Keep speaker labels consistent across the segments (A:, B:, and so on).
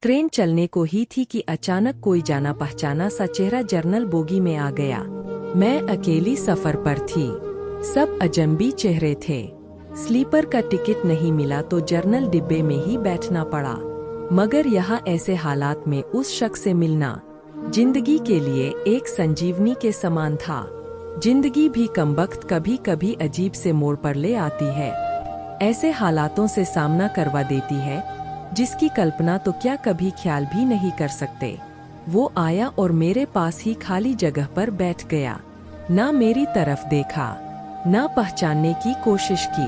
A: Train चलने को ही थी कि अचानक कोई जाना पहचाना सा चेहरा जर्नल बोगी में आ गया। मैं अकेली सफर पर थी। सब अजनबी चेहरे थे। स्लीपर का टिकट नहीं मिला तो जर्नल डिब्बे में ही बैठना पड़ा। मगर यहाँ ऐसे हालात में उस शख्स से मिलना जिंदगी के लिए एक संजीवनी के समान था। जिंदगी भी कमबख्त कभी कभी अजीब से मोड़ पर ले आती है। ऐसे हालातों से सामना करवा देती है जिसकी कल्पना तो क्या कभी ख्याल भी नहीं कर सकते। वो आया और मेरे पास ही खाली जगह पर बैठ गया। ना मेरी तरफ देखा, ना पहचानने की कोशिश की।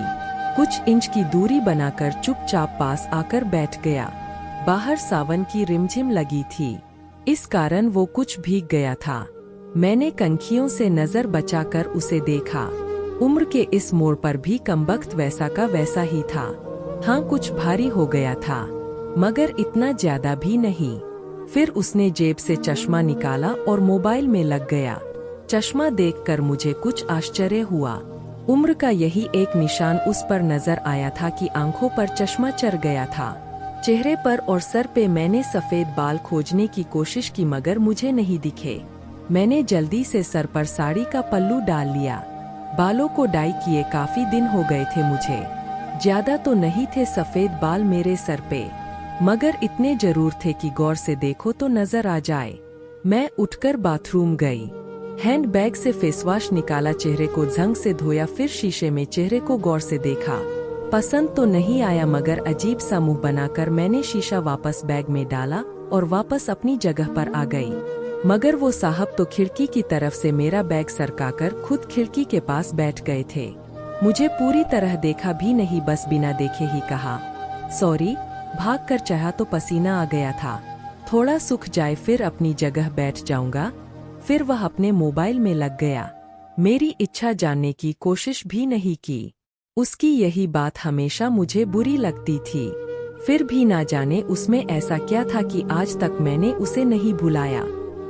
A: कुछ इंच की दूरी बनाकर चुपचाप पास आकर बैठ गया। बाहर सावन की रिमझिम लगी थी, इस कारण वो कुछ भीग गया था। मैंने कनखियों से नजर बचाकर उसे देखा। उम्र के इस मोड़ पर भी कमबख्त वैसा का वैसा ही था। हाँ, कुछ भारी हो गया था, मगर इतना ज्यादा भी नहीं। फिर उसने जेब से चश्मा निकाला और मोबाइल में लग गया। चश्मा देखकर मुझे कुछ आश्चर्य हुआ। उम्र का यही एक निशान उस पर नजर आया था कि आंखों पर चश्मा चढ़ गया था। चेहरे पर और सर पे मैंने सफेद बाल खोजने की कोशिश की मगर मुझे नहीं दिखे। मैंने जल्दी से सर पर साड़ी का पल्लू डाल लिया। बालों को डाई किए काफी दिन हो गए थे मुझे। ज्यादा तो नहीं थे सफेद बाल मेरे सर पे, मगर इतने जरूर थे कि गौर से देखो तो नजर आ जाए। मैं उठकर बाथरूम गई। हैंडबैग से फेसवॉश निकाला, चेहरे को झंग से धोया, फिर शीशे में चेहरे को गौर से देखा। पसंद तो नहीं आया मगर अजीब सा मुंह बनाकर मैंने शीशा वापस बैग में डाला और वापस अपनी जगह पर आ गई। मगर वो साहब तो खिड़की की तरफ से मेरा बैग सरकाकर खुद खिड़की के पास बैठ गए थे। मुझे पूरी तरह देखा भी नहीं, बस बिना देखे ही कहा सॉरी। भागकर चाहा तो पसीना आ गया था। थोड़ा सूख जाए फिर अपनी जगह बैठ जाऊंगा। फिर वह अपने मोबाइल में लग गया। मेरी इच्छा जानने की कोशिश भी नहीं की। उसकी यही बात हमेशा मुझे बुरी लगती थी। फिर भी ना जाने उसमें ऐसा क्या था कि आज तक मैंने उसे नहीं भुलाया।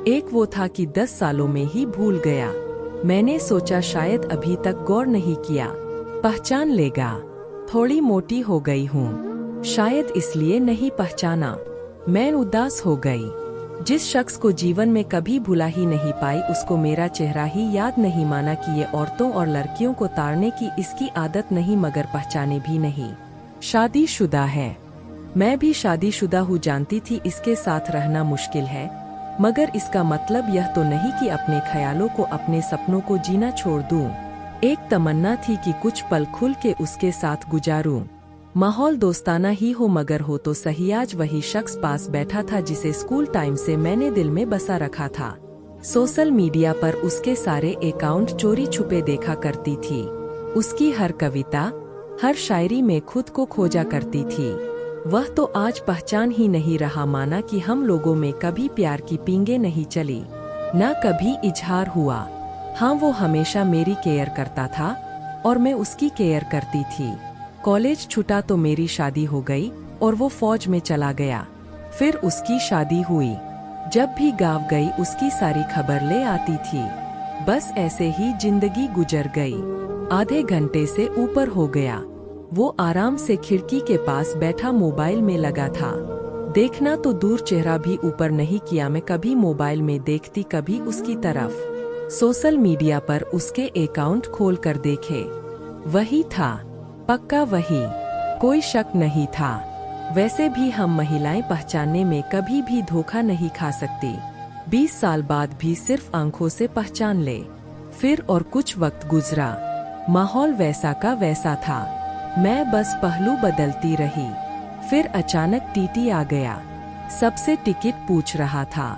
A: एक वो था कि 10 सालों में ही भूल गया। मैंने सोचा शायद अभी तक गौर नहीं किया, पहचान लेगा। थोड़ी मोटी हो गई हूँ, शायद इसलिए नहीं पहचाना। मैं उदास हो गई। जिस शख्स को जीवन में कभी भुला ही नहीं पाई, उसको मेरा चेहरा ही याद नहीं। माना कि ये औरतों और लड़कियों को ताड़ने की इसकी आदत नहीं, मगर पहचाने भी नहीं। शादीशुदा है, मैं भी शादीशुदा हूँ। जानती थी इसके साथ रहना मुश्किल है, मगर इसका मतलब यह तो नहीं कि अपने ख्यालों को, अपने सपनों को जीना छोड़ दूं। एक तमन्ना थी कि कुछ पल खुल के उसके साथ गुजारूं। माहौल दोस्ताना ही हो मगर हो तो सही। आज वही शख्स पास बैठा था जिसे स्कूल टाइम से मैंने दिल में बसा रखा था। सोशल मीडिया पर उसके सारे अकाउंट चोरी छुपे देखा करती थी। उसकी हर कविता, हर शायरी में खुद को खोजा करती थी। वह तो आज पहचान ही नहीं रहा। माना कि हम लोगों में कभी प्यार की पींगे नहीं चली, ना कभी इजहार हुआ। हाँ, वो हमेशा मेरी केयर करता था और मैं उसकी केयर करती थी। कॉलेज छूटा तो मेरी शादी हो गई और वो फौज में चला गया। फिर उसकी शादी हुई। जब भी गाँव गई उसकी सारी खबर ले आती थी। बस ऐसे ही जिंदगी गुजर गई। आधे घंटे से ऊपर हो गया। वो आराम से खिड़की के पास बैठा मोबाइल में लगा था। देखना तो दूर, चेहरा भी ऊपर नहीं किया। मैं कभी मोबाइल में देखती, कभी उसकी तरफ। सोशल मीडिया पर उसके अकाउंट खोल कर देखे, वही था, पक्का वही, कोई शक नहीं था। वैसे भी हम महिलाएं पहचानने में कभी भी धोखा नहीं खा सकती। 20 साल बाद भी सिर्फ आंखों से पहचान ले। फिर और कुछ वक्त गुजरा, माहौल वैसा का वैसा था। मैं बस पहलू बदलती रही। फिर अचानक टीटी आ गया। सबसे टिकट पूछ रहा था।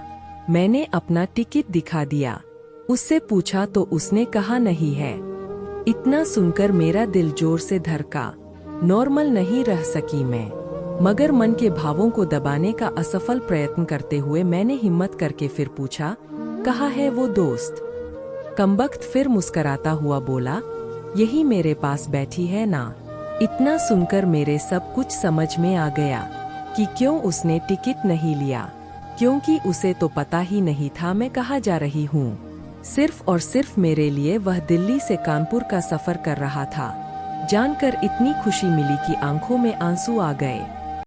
A: मैंने अपना टिकट दिखा दिया। उससे पूछा तो उसने कहा नहीं है। इतना सुनकर मेरा दिल जोर से धड़का। नॉर्मल नहीं रह सकी मैं, मगर मन के भावों को दबाने का असफल प्रयत्न करते हुए मैंने हिम्मत करके फिर पूछा, कहाँ है वो दोस्त? कमबख्त फिर मुस्कराता हुआ बोला, यही मेरे पास बैठी है ना। इतना सुनकर मेरे सब कुछ समझ में आ गया कि क्यों उसने टिकट नहीं लिया, क्योंकि उसे तो पता ही नहीं था मैं कहाँ जा रही हूँ। सिर्फ और सिर्फ मेरे लिए वह दिल्ली से कानपुर का सफर कर रहा था। जानकर इतनी खुशी मिली कि आंखों में आंसू आ गए।